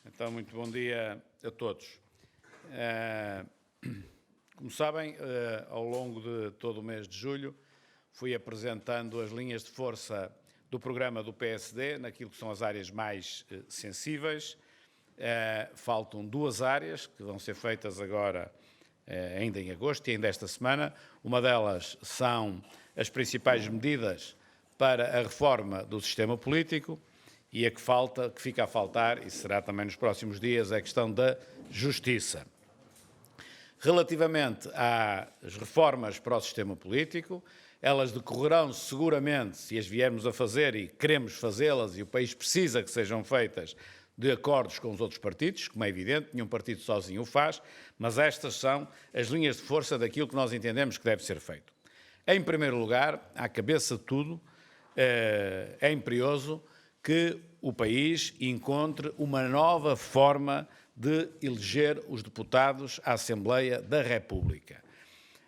Então, muito bom dia a todos. Como sabem, ao longo de todo o mês de julho, fui apresentando as linhas de força do programa do PSD, naquilo que são as áreas mais sensíveis. Faltam duas áreas que vão ser feitas agora, ainda em agosto e ainda esta semana. Uma delas são as principais medidas para a reforma do sistema político, e a que fica a faltar, e será também nos próximos dias, é a questão da justiça. Relativamente às reformas para o sistema político, elas decorrerão seguramente, se as viermos a fazer e queremos fazê-las, e o país precisa que sejam feitas, de acordos com os outros partidos, como é evidente, nenhum partido sozinho o faz, mas estas são as linhas de força daquilo que nós entendemos que deve ser feito. Em primeiro lugar, à cabeça de tudo, é imperioso que o país encontre uma nova forma de eleger os deputados à Assembleia da República.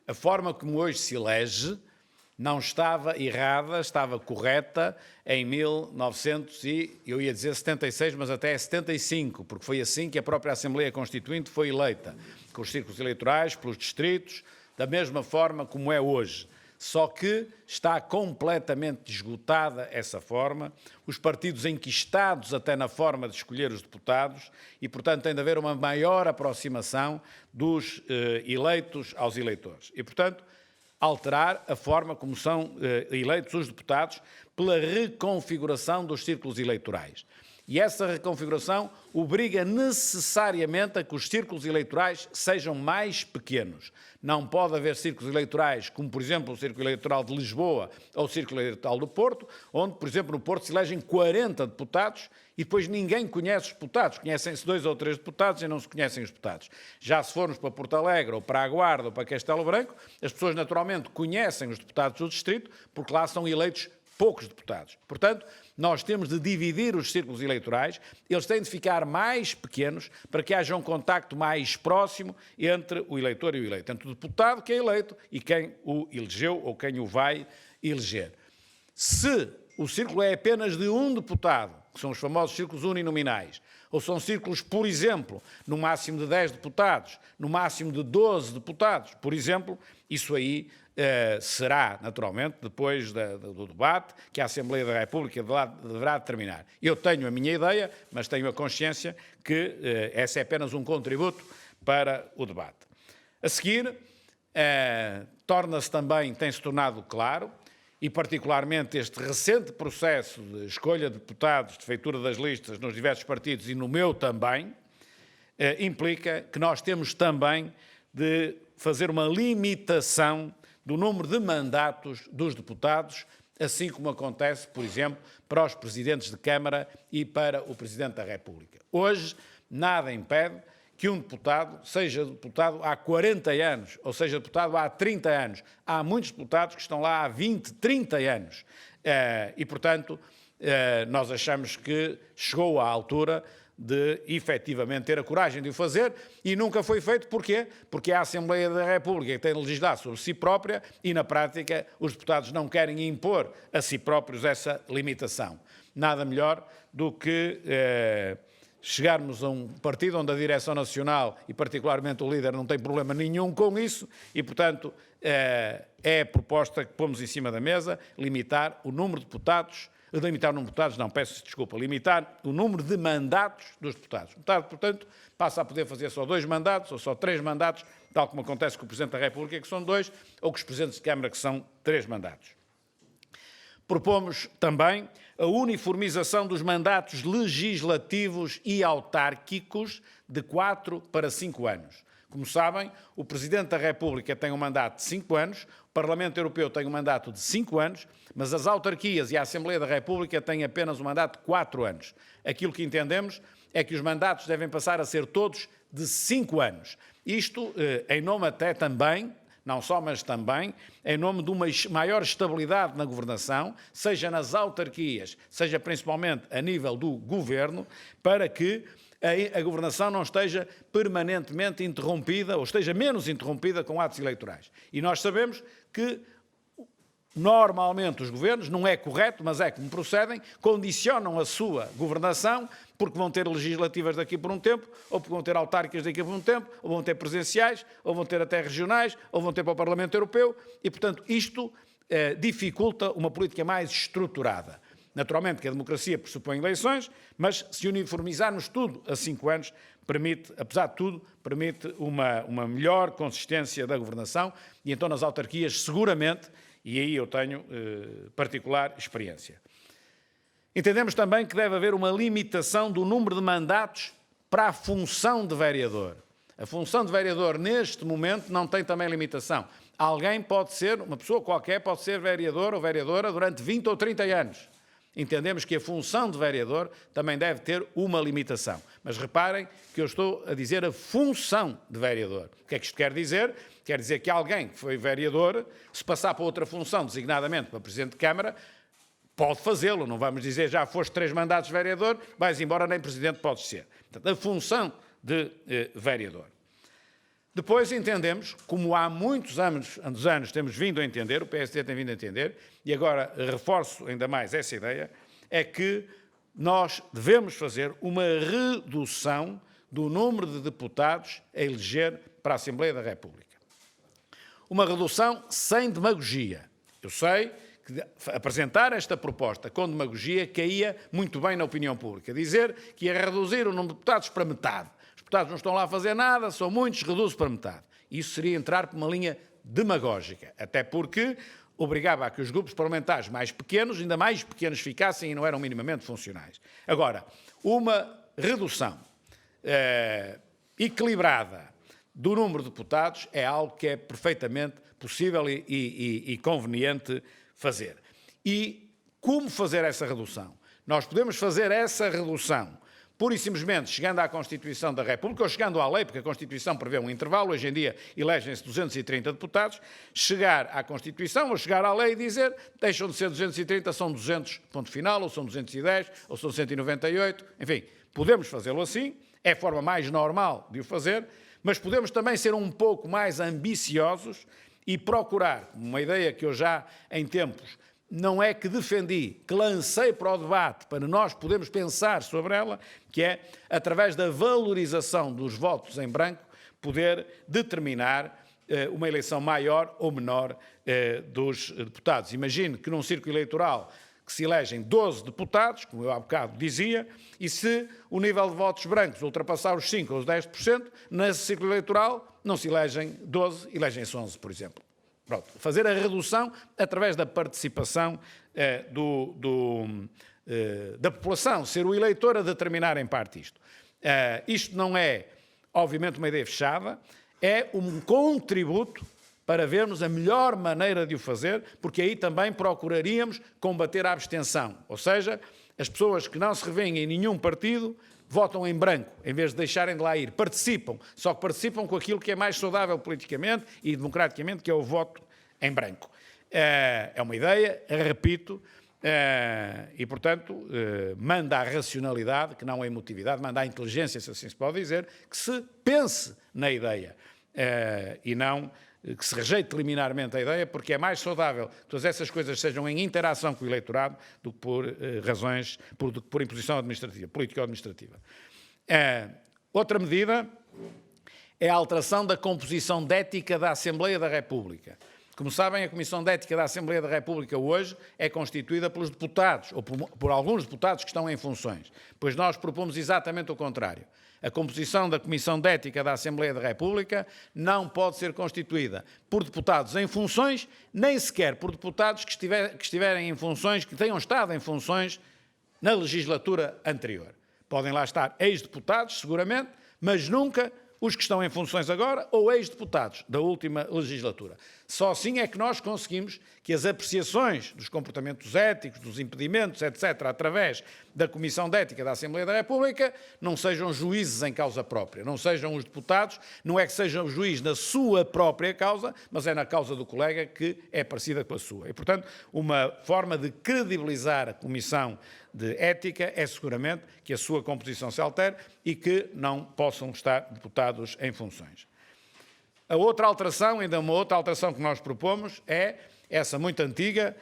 A forma como hoje se elege não estava errada, estava correta em 1976, mas até 75, porque foi assim que a própria Assembleia Constituinte foi eleita, com os círculos eleitorais, pelos distritos, da mesma forma como é hoje. Só que está completamente esgotada essa forma, os partidos enquistados até na forma de escolher os deputados e, portanto, tem de haver uma maior aproximação dos eleitos aos eleitores. E, portanto, alterar a forma como são eleitos os deputados pela reconfiguração dos círculos eleitorais. E essa reconfiguração obriga necessariamente a que os círculos eleitorais sejam mais pequenos. Não pode haver círculos eleitorais, como por exemplo o Círculo Eleitoral de Lisboa ou o Círculo Eleitoral do Porto, onde, por exemplo, no Porto se elegem 40 deputados e depois ninguém conhece os deputados. Conhecem-se 2 ou 3 deputados e não se conhecem os deputados. Já se formos para Porto Alegre ou para a Guarda ou para Castelo Branco, as pessoas naturalmente conhecem os deputados do distrito, porque lá são eleitos poucos deputados. Portanto, nós temos de dividir os círculos eleitorais, eles têm de ficar mais pequenos para que haja um contacto mais próximo entre o eleitor e o eleito, entre o deputado que é eleito e quem o elegeu ou quem o vai eleger. Se o círculo é apenas de um deputado, que são os famosos círculos uninominais, ou são círculos, por exemplo, no máximo de 10 deputados, no máximo de 12 deputados, por exemplo, isso aí será, naturalmente, depois do debate, que a Assembleia da República deverá determinar. Eu tenho a minha ideia, mas tenho a consciência que essa é apenas um contributo para o debate. A seguir, torna-se também, tem-se tornado claro, e particularmente este recente processo de escolha de deputados, de feitura das listas nos diversos partidos e no meu também, implica que nós temos também de fazer uma limitação do número de mandatos dos deputados, assim como acontece, por exemplo, para os presidentes de Câmara e para o Presidente da República. Hoje, nada impede que um deputado seja deputado há 40 anos, ou seja deputado há 30 anos. Há muitos deputados que estão lá há 20, 30 anos. E, portanto, nós achamos que chegou à altura de, efetivamente, ter a coragem de o fazer, e nunca foi feito. Porquê? Porque a Assembleia da República tem de legislar sobre si própria e, na prática, os deputados não querem impor a si próprios essa limitação. Nada melhor do que chegarmos a um partido onde a direção nacional e particularmente o líder não tem problema nenhum com isso e, portanto, é a proposta que pomos em cima da mesa, limitar o número de deputados, limitar o número de mandatos dos deputados. O deputado, portanto, passa a poder fazer só 2 mandatos ou só 3 mandatos, tal como acontece com o Presidente da República, que são 2, ou com os Presidentes de Câmara, que são 3 mandatos. Propomos também a uniformização dos mandatos legislativos e autárquicos de 4 para 5 anos. Como sabem, o Presidente da República tem um mandato de 5 anos, o Parlamento Europeu tem um mandato de 5 anos, mas as autarquias e a Assembleia da República têm apenas um mandato de 4 anos. Aquilo que entendemos é que os mandatos devem passar a ser todos de 5 anos. Isto em nome até também, não só, mas também, em nome de uma maior estabilidade na governação, seja nas autarquias, seja principalmente a nível do governo, para que a governação não esteja permanentemente interrompida, ou esteja menos interrompida com atos eleitorais. E nós sabemos que normalmente os governos, não é correto, mas é como procedem, condicionam a sua governação porque vão ter legislativas daqui por um tempo, ou porque vão ter autárquicas daqui por um tempo, ou vão ter presenciais, ou vão ter até regionais, ou vão ter para o Parlamento Europeu, e, portanto, isto dificulta uma política mais estruturada. Naturalmente que a democracia pressupõe eleições, mas se uniformizarmos tudo a 5 anos, permite, apesar de tudo, permite uma melhor consistência da governação, e então nas autarquias, seguramente, e aí eu tenho particular experiência. Entendemos também que deve haver uma limitação do número de mandatos para a função de vereador. A função de vereador, neste momento, não tem também limitação. Alguém pode ser, uma pessoa qualquer pode ser vereador ou vereadora durante 20 ou 30 anos. Entendemos que a função de vereador também deve ter uma limitação. Mas reparem que eu estou a dizer a função de vereador. O que é que isto quer dizer? Quer dizer que alguém que foi vereador, se passar para outra função, designadamente para Presidente de Câmara, pode fazê-lo. Não vamos dizer já foste 3 mandatos de vereador, vais embora, nem Presidente podes ser. Portanto, a função de vereador. Depois entendemos, como há muitos anos temos vindo a entender, o PSD tem vindo a entender, e agora reforço ainda mais essa ideia, é que nós devemos fazer uma redução do número de deputados a eleger para a Assembleia da República. Uma redução sem demagogia. Eu sei que apresentar esta proposta com demagogia caía muito bem na opinião pública. Dizer que ia reduzir o número de deputados para metade. Os deputados não estão lá a fazer nada, são muitos, reduz para metade. Isso seria entrar por uma linha demagógica, até porque obrigava a que os grupos parlamentares mais pequenos, ainda mais pequenos ficassem e não eram minimamente funcionais. Agora, uma redução equilibrada do número de deputados é algo que é perfeitamente possível e conveniente fazer. E como fazer essa redução? Nós podemos fazer essa redução pura e simplesmente chegando à Constituição da República ou chegando à lei, porque a Constituição prevê um intervalo, hoje em dia elegem-se 230 deputados, chegar à Constituição ou chegar à lei e dizer deixam de ser 230, são 200, ponto final, ou são 210, ou são 198, enfim, podemos fazê-lo assim, é a forma mais normal de o fazer, mas podemos também ser um pouco mais ambiciosos e procurar, uma ideia que eu já em tempos não é que defendi, que lancei para o debate, para nós podermos pensar sobre ela, que é, através da valorização dos votos em branco, poder determinar uma eleição maior ou menor dos deputados. Imagine que num círculo eleitoral que se elegem 12 deputados, como eu há bocado dizia, e se o nível de votos brancos ultrapassar os 5% ou os 10%, nesse círculo eleitoral não se elegem 12, elegem-se 11, por exemplo. Pronto, fazer a redução através da participação da população, ser o eleitor a determinar em parte isto. Isto não é, obviamente, uma ideia fechada, é um contributo para vermos a melhor maneira de o fazer, porque aí também procuraríamos combater a abstenção, ou seja, as pessoas que não se revêem em nenhum partido votam em branco, em vez de deixarem de lá ir. Participam, só que participam com aquilo que é mais saudável politicamente e democraticamente, que é o voto em branco. É uma ideia, repito, e, portanto, manda a racionalidade, que não a emotividade, manda a inteligência, se assim se pode dizer, que se pense na ideia e não que se rejeite liminarmente a ideia, porque é mais saudável que todas essas coisas sejam em interação com o eleitorado do que por razões, por imposição administrativa, político-administrativa. Outra medida é a alteração da composição de ética da Assembleia da República. Como sabem, a Comissão de Ética da Assembleia da República hoje é constituída pelos deputados, ou por alguns deputados que estão em funções, pois nós propomos exatamente o contrário. A composição da Comissão de Ética da Assembleia da República não pode ser constituída por deputados em funções, nem sequer por deputados que estiverem em funções, que tenham estado em funções na legislatura anterior. Podem lá estar ex-deputados, seguramente, mas nunca os que estão em funções agora ou ex-deputados da última legislatura. Só assim é que nós conseguimos que as apreciações dos comportamentos éticos, dos impedimentos, etc., através da Comissão de Ética da Assembleia da República, não sejam juízes em causa própria, não sejam os deputados, não é que sejam juízes na sua própria causa, mas é na causa do colega que é parecida com a sua. E, portanto, uma forma de credibilizar a Comissão de Ética é seguramente que a sua composição se altere e que não possam estar deputados em funções. A outra alteração, ainda uma outra alteração que nós propomos, é essa muito antiga,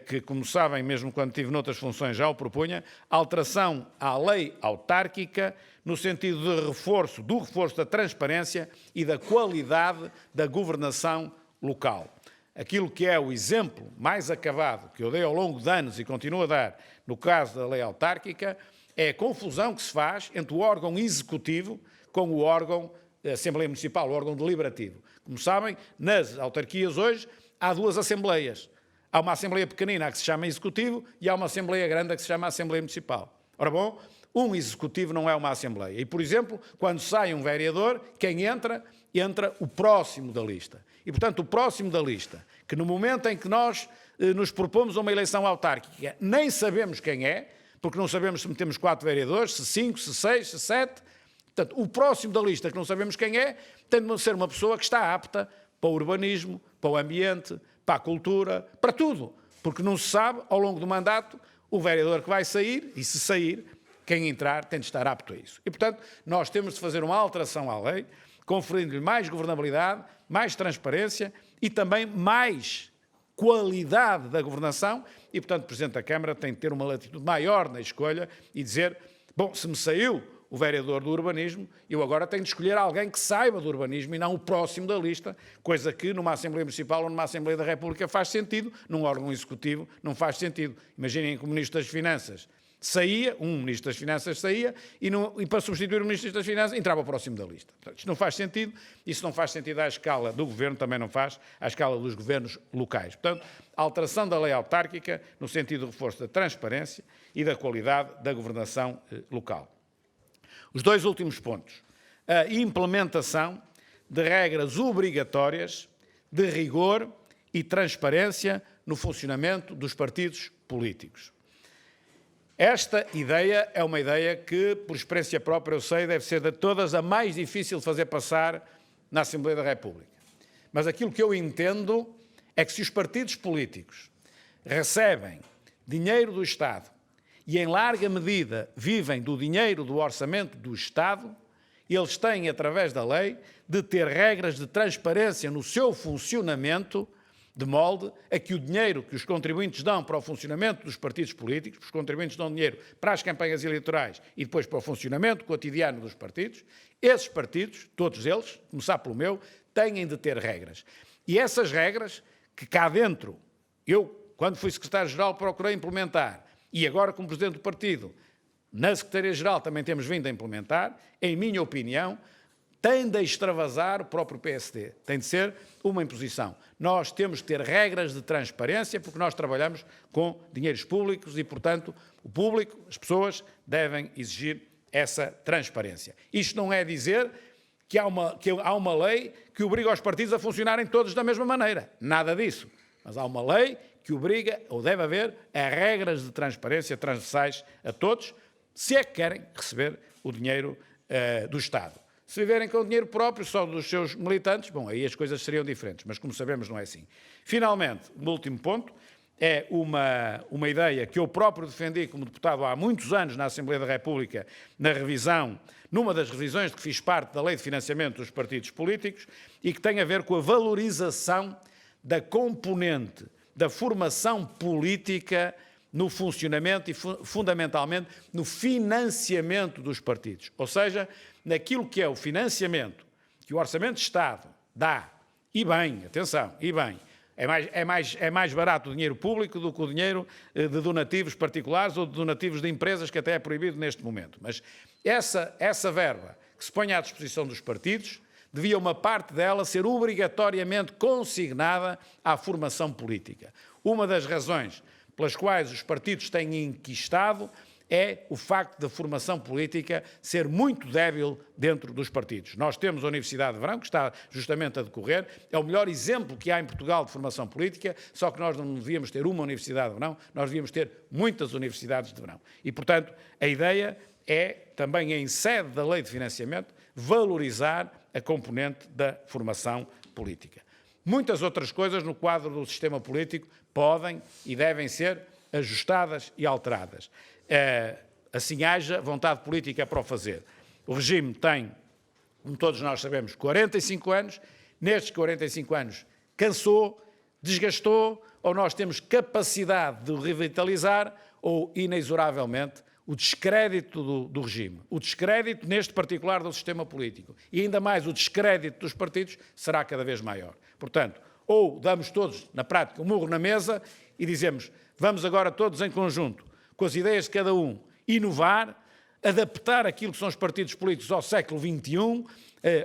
que, como sabem, mesmo quando estive noutras funções já o propunha, alteração à lei autárquica no sentido de do reforço da transparência e da qualidade da governação local. Aquilo que é o exemplo mais acabado que eu dei ao longo de anos e continuo a dar no caso da lei autárquica é a confusão que se faz entre o órgão executivo com o órgão da Assembleia Municipal, o órgão deliberativo. Como sabem, nas autarquias hoje há duas assembleias. Há uma assembleia pequenina que se chama executivo e há uma assembleia grande que se chama Assembleia Municipal. Ora bom, um executivo não é uma assembleia. E, por exemplo, quando sai um vereador, quem entra o próximo da lista. E, portanto, o próximo da lista, que no momento em que nós nos propomos uma eleição autárquica, nem sabemos quem é, porque não sabemos se metemos 4 vereadores, se 5, se 6, se 7. Portanto, o próximo da lista, que não sabemos quem é, tem de ser uma pessoa que está apta para o urbanismo, para o ambiente, para a cultura, para tudo. Porque não se sabe, ao longo do mandato, o vereador que vai sair, e se sair, quem entrar tem de estar apto a isso. E, portanto, nós temos de fazer uma alteração à lei, conferindo-lhe mais governabilidade, mais transparência e também mais qualidade da governação e, portanto, o Presidente da Câmara tem de ter uma latitude maior na escolha e dizer, bom, se me saiu o vereador do urbanismo, eu agora tenho de escolher alguém que saiba do urbanismo e não o próximo da lista, coisa que numa Assembleia Municipal ou numa Assembleia da República faz sentido, num órgão executivo não faz sentido. Imaginem que o Ministro das Finanças saía, um Ministro das Finanças saía e para substituir o Ministro das Finanças entrava o próximo da lista. Portanto, isto não faz sentido, isso não faz sentido à escala do Governo, também não faz à escala dos governos locais. Portanto, a alteração da lei autárquica no sentido de reforço da transparência e da qualidade da governação local. Os dois últimos pontos. A implementação de regras obrigatórias de rigor e transparência no funcionamento dos partidos políticos. Esta ideia é uma ideia que, por experiência própria, eu sei, deve ser de todas a mais difícil de fazer passar na Assembleia da República. Mas aquilo que eu entendo é que se os partidos políticos recebem dinheiro do Estado e, em larga medida, vivem do dinheiro do orçamento do Estado, eles têm, através da lei, de ter regras de transparência no seu funcionamento, de molde a que o dinheiro que os contribuintes dão para o funcionamento dos partidos políticos, os contribuintes dão dinheiro para as campanhas eleitorais e depois para o funcionamento cotidiano dos partidos, esses partidos, todos eles, começar pelo meu, têm de ter regras. E essas regras, que cá dentro, eu, quando fui secretário-geral, procurei implementar, e agora como presidente do partido, na Secretaria-Geral também temos vindo a implementar, em minha opinião, tem de extravasar o próprio PSD, tem de ser uma imposição. Nós temos que ter regras de transparência porque nós trabalhamos com dinheiros públicos e, portanto, o público, as pessoas, devem exigir essa transparência. Isto não é dizer que há uma lei que obriga os partidos a funcionarem todos da mesma maneira. Nada disso. Mas há uma lei que obriga, ou deve haver, a regras de transparência transversais a todos, se é que querem receber o dinheiro do Estado. Se viverem com dinheiro próprio, só dos seus militantes, bom, aí as coisas seriam diferentes, mas como sabemos não é assim. Finalmente, o último ponto é uma ideia que eu próprio defendi como deputado há muitos anos na Assembleia da República, numa das revisões de que fiz parte da Lei de Financiamento dos Partidos Políticos e que tem a ver com a valorização da componente da formação política no funcionamento e, fundamentalmente, no financiamento dos partidos. Ou seja, naquilo que é o financiamento que o Orçamento de Estado dá, e bem, atenção, e bem, é mais barato o dinheiro público do que o dinheiro de donativos particulares ou de donativos de empresas, que até é proibido neste momento. Mas essa verba que se põe à disposição dos partidos, devia uma parte dela ser obrigatoriamente consignada à formação política. Uma das razões pelas quais os partidos têm enquistado é o facto da formação política ser muito débil dentro dos partidos. Nós temos a Universidade de Verão, que está justamente a decorrer, é o melhor exemplo que há em Portugal de formação política, só que nós não devíamos ter uma Universidade de Verão, nós devíamos ter muitas universidades de verão. E, portanto, a ideia é, também em sede da Lei de Financiamento, valorizar a componente da formação política. Muitas outras coisas no quadro do sistema político podem e devem ser ajustadas e alteradas. Assim haja vontade política para o fazer. O regime tem, como todos nós sabemos, 45 anos. Nestes 45 anos cansou, desgastou, ou nós temos capacidade de revitalizar, ou, inexoravelmente, o descrédito do regime. O descrédito, neste particular, do sistema político. E ainda mais o descrédito dos partidos será cada vez maior. Portanto, ou damos todos, na prática, um murro na mesa e dizemos, vamos agora todos em conjunto, com as ideias de cada um, inovar, adaptar aquilo que são os partidos políticos ao século XXI,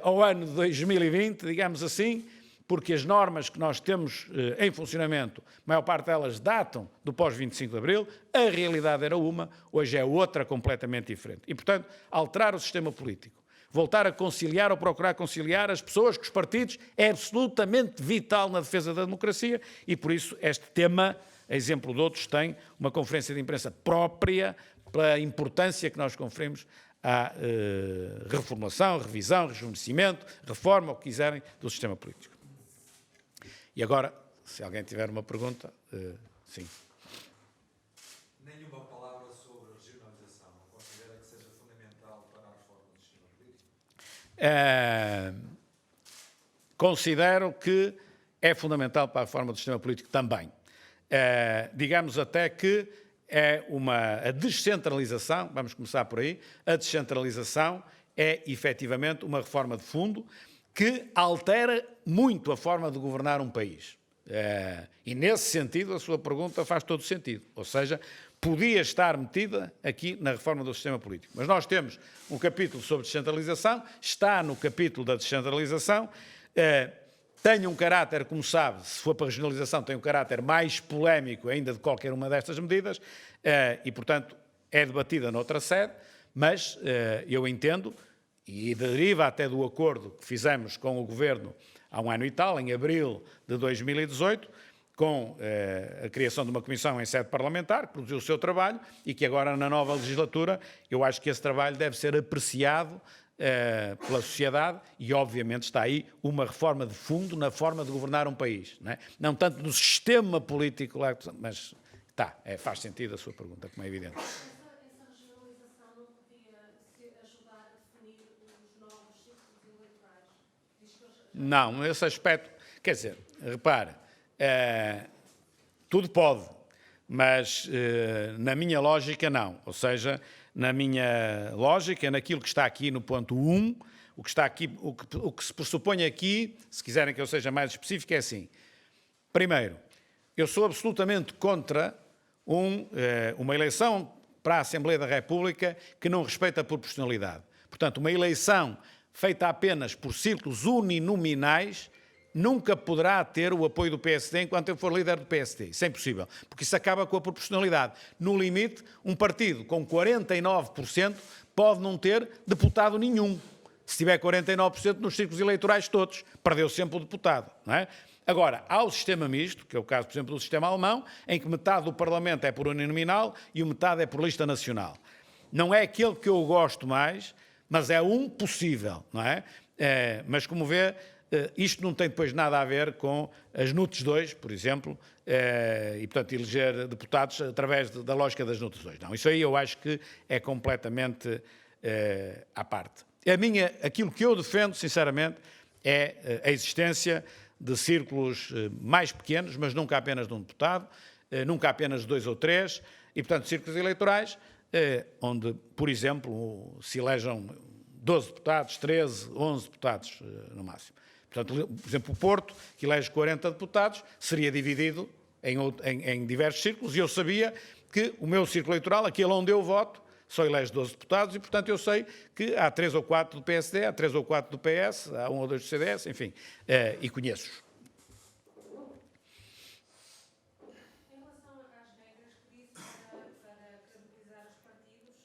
ao ano de 2020, digamos assim, porque as normas que nós temos em funcionamento, a maior parte delas datam do pós-25 de Abril, a realidade era uma, hoje é outra completamente diferente. E, portanto, alterar o sistema político, voltar a conciliar ou procurar conciliar as pessoas com os partidos é absolutamente vital na defesa da democracia e, por isso, este tema, a exemplo de outros, tem uma conferência de imprensa própria pela importância que nós conferimos à reformulação, revisão, rejuvenescimento, reforma, o que quiserem, do sistema político. E agora, se alguém tiver uma pergunta, sim. Nenhuma palavra sobre regionalização. Considera que seja fundamental para a reforma do sistema político? Considero que é fundamental para a reforma do sistema político também. Digamos até que a descentralização, vamos começar por aí, a descentralização é efetivamente uma reforma de fundo que altera muito a forma de governar um país. E nesse sentido a sua pergunta faz todo sentido, ou seja, podia estar metida aqui na reforma do sistema político. Mas nós temos um capítulo sobre descentralização, está no capítulo da descentralização, tem um caráter, como sabe, se for para a regionalização, tem um caráter mais polémico ainda de qualquer uma destas medidas e, portanto, é debatida noutra sede, mas eu entendo, e deriva até do acordo que fizemos com o Governo há um ano e tal, em abril de 2018, com a criação de uma comissão em sede parlamentar, que produziu o seu trabalho e que agora, na nova legislatura, eu acho que esse trabalho deve ser apreciado pela sociedade e, obviamente, está aí uma reforma de fundo na forma de governar um país. Não tanto no sistema político, mas faz sentido a sua pergunta, como é evidente. Essa regionalização não podia ajudar a definir os novos círculos eleitorais? Não, nesse aspecto, quer dizer, repare, tudo pode, mas na minha lógica não, ou seja, na minha lógica, naquilo que está aqui no ponto 1, o que está aqui, o que se pressupõe aqui, se quiserem que eu seja mais específico, é assim. Primeiro, eu sou absolutamente contra uma eleição para a Assembleia da República que não respeita a proporcionalidade. Portanto, uma eleição feita apenas por círculos uninominais nunca poderá ter o apoio do PSD enquanto eu for líder do PSD. Isso é impossível, porque isso acaba com a proporcionalidade. No limite, um partido com 49% pode não ter deputado nenhum. Se tiver 49% nos círculos eleitorais todos, perdeu sempre o deputado, não é? Agora, há o sistema misto, que é o caso, por exemplo, do sistema alemão, em que metade do Parlamento é por uninominal e metade é por lista nacional. Não é aquele que eu gosto mais, mas é um possível, não é? Mas, como vê, isto não tem depois nada a ver com as NUTS 2, por exemplo, e, portanto, eleger deputados através da lógica das NUTS 2. Não, isso aí eu acho que é completamente à parte. Aquilo que eu defendo, sinceramente, é a existência de círculos mais pequenos, mas nunca apenas de um deputado, nunca apenas de 2 ou 3, e, portanto, círculos eleitorais onde, por exemplo, se elejam 12 deputados, 13, 11 deputados no máximo. Portanto, por exemplo, o Porto, que elege 40 deputados, seria dividido em diversos círculos e eu sabia que o meu círculo eleitoral, aquele onde eu voto, só elege 12 deputados e, portanto, eu sei que há 3 ou 4 do PSD, há 3 ou 4 do PS, há 1 ou 2 do CDS, enfim, e conheço-os. Em relação às regras que disse para credibilizar os partidos,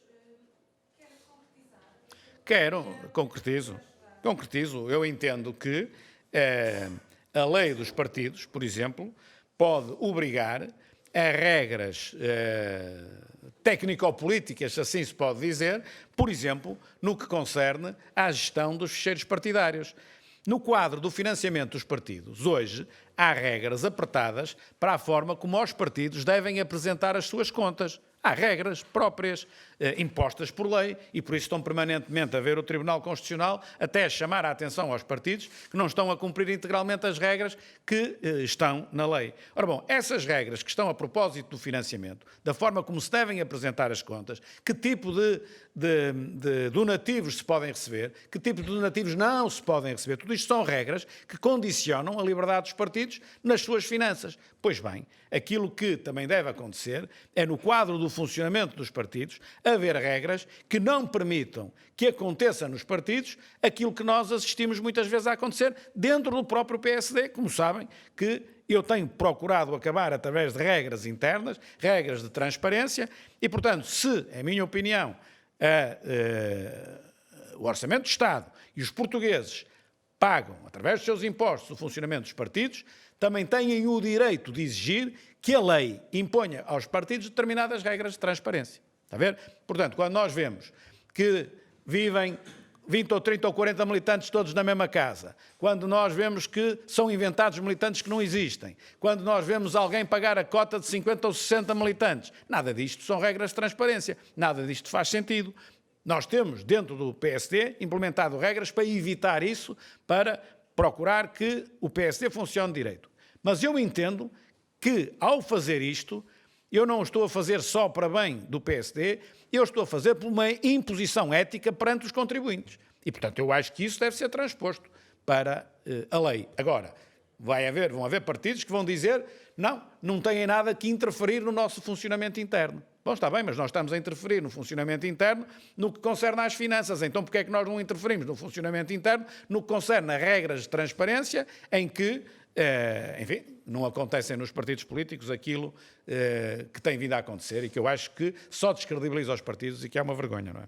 quer concretizar? Concretizo. Eu entendo que a lei dos partidos, por exemplo, pode obrigar a regras técnico-políticas, assim se pode dizer, por exemplo, no que concerne à gestão dos ficheiros partidários. No quadro do financiamento dos partidos, hoje, há regras apertadas para a forma como os partidos devem apresentar as suas contas. Há regras próprias impostas por lei e por isso estão permanentemente a ver o Tribunal Constitucional até chamar a atenção aos partidos que não estão a cumprir integralmente as regras que estão na lei. Ora bom, essas regras que estão a propósito do financiamento, da forma como se devem apresentar as contas, que tipo de donativos se podem receber, que tipo de donativos não se podem receber, tudo isto são regras que condicionam a liberdade dos partidos nas suas finanças. Pois bem, aquilo que também deve acontecer é, no quadro do funcionamento dos partidos, haver regras que não permitam que aconteça nos partidos aquilo que nós assistimos muitas vezes a acontecer dentro do próprio PSD. Como sabem, que eu tenho procurado acabar através de regras internas, regras de transparência e, portanto, se, em minha opinião, o Orçamento do Estado e os portugueses pagam, através dos seus impostos, o funcionamento dos partidos, também têm o direito de exigir que a lei imponha aos partidos determinadas regras de transparência. Está a ver? Portanto, quando nós vemos que vivem 20 ou 30 ou 40 militantes todos na mesma casa, quando nós vemos que são inventados militantes que não existem, quando nós vemos alguém pagar a cota de 50 ou 60 militantes, nada disto são regras de transparência, nada disto faz sentido. Nós temos, dentro do PSD, implementado regras para evitar isso, para procurar que o PSD funcione direito. Mas eu entendo que, ao fazer isto, eu não estou a fazer só para bem do PSD, eu estou a fazer por uma imposição ética perante os contribuintes. E, portanto, eu acho que isso deve ser transposto para a lei. Agora, vão haver partidos que vão dizer não têm nada que interferir no nosso funcionamento interno. Bom, está bem, mas nós estamos a interferir no funcionamento interno no que concerne às finanças. Então, porquê é que nós não interferimos no funcionamento interno no que concerne a regras de transparência em que, enfim, não acontecem nos partidos políticos aquilo que tem vindo a acontecer e que eu acho que só descredibiliza os partidos e que é uma vergonha, não é?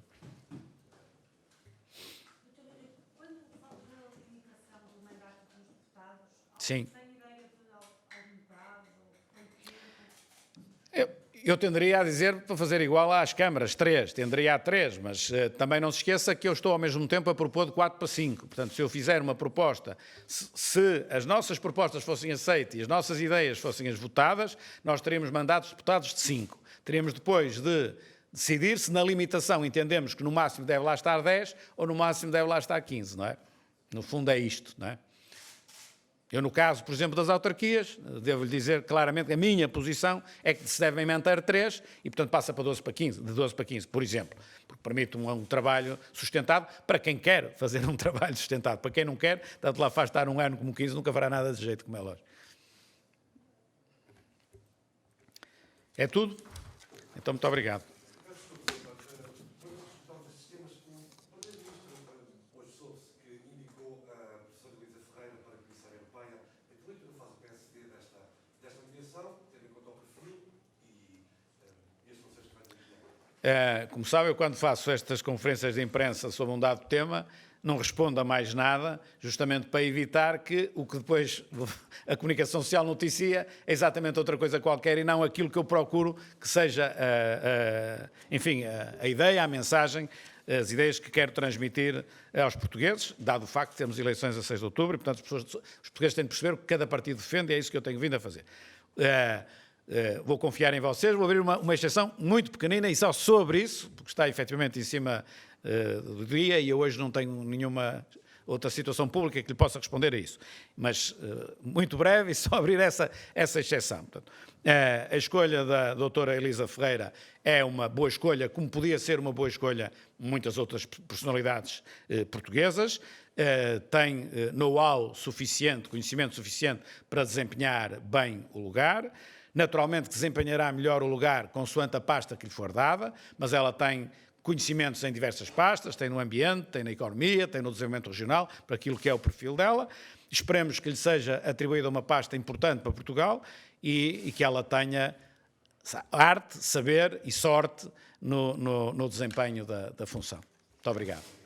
Quando fala da limitação do mandato dos deputados, Sim. tem ideia de algum prazo, quanto tempo? Eu tenderia a dizer para fazer igual às câmaras, 3, tenderia a 3, mas também não se esqueça que eu estou ao mesmo tempo a propor de 4 para 5. Portanto, se eu fizer uma proposta, se as nossas propostas fossem aceitas e as nossas ideias fossem as votadas, nós teríamos mandatos de deputados de 5. Teríamos depois de decidir se na limitação entendemos que no máximo deve lá estar 10 ou no máximo deve lá estar 15, não é? No fundo é isto, não é? Eu, no caso, por exemplo, das autarquias, devo-lhe dizer claramente que a minha posição é que se devem manter 3 e, portanto, passa para 12 para 15, de 12 para 15, por exemplo, porque permite um trabalho sustentado para quem quer fazer um trabalho sustentado. Para quem não quer, tanto lá faz estar um ano como 15, nunca fará nada de jeito, como é lógico. É tudo? Então, muito obrigado. Como sabe, eu quando faço estas conferências de imprensa sobre um dado tema, não respondo a mais nada, justamente para evitar que o que depois a comunicação social noticia é exatamente outra coisa qualquer e não aquilo que eu procuro que seja, enfim, a ideia, a mensagem, as ideias que quero transmitir aos portugueses, dado o facto de termos eleições a 6 de outubro, e, portanto, os portugueses têm de perceber o que cada partido defende e é isso que eu tenho vindo a fazer. Vou confiar em vocês, vou abrir uma exceção muito pequenina e só sobre isso, porque está efetivamente em cima do dia e eu hoje não tenho nenhuma outra situação pública que lhe possa responder a isso. Mas muito breve e só abrir essa exceção. Portanto, a escolha da doutora Elisa Ferreira é uma boa escolha, como podia ser uma boa escolha muitas outras personalidades portuguesas. Tem know-how suficiente, conhecimento suficiente para desempenhar bem o lugar. Naturalmente que desempenhará melhor o lugar consoante a pasta que lhe for dada, mas ela tem conhecimentos em diversas pastas, tem no ambiente, tem na economia, tem no desenvolvimento regional, para aquilo que é o perfil dela. Esperemos que lhe seja atribuída uma pasta importante para Portugal e que ela tenha arte, saber e sorte no desempenho da função. Muito obrigado.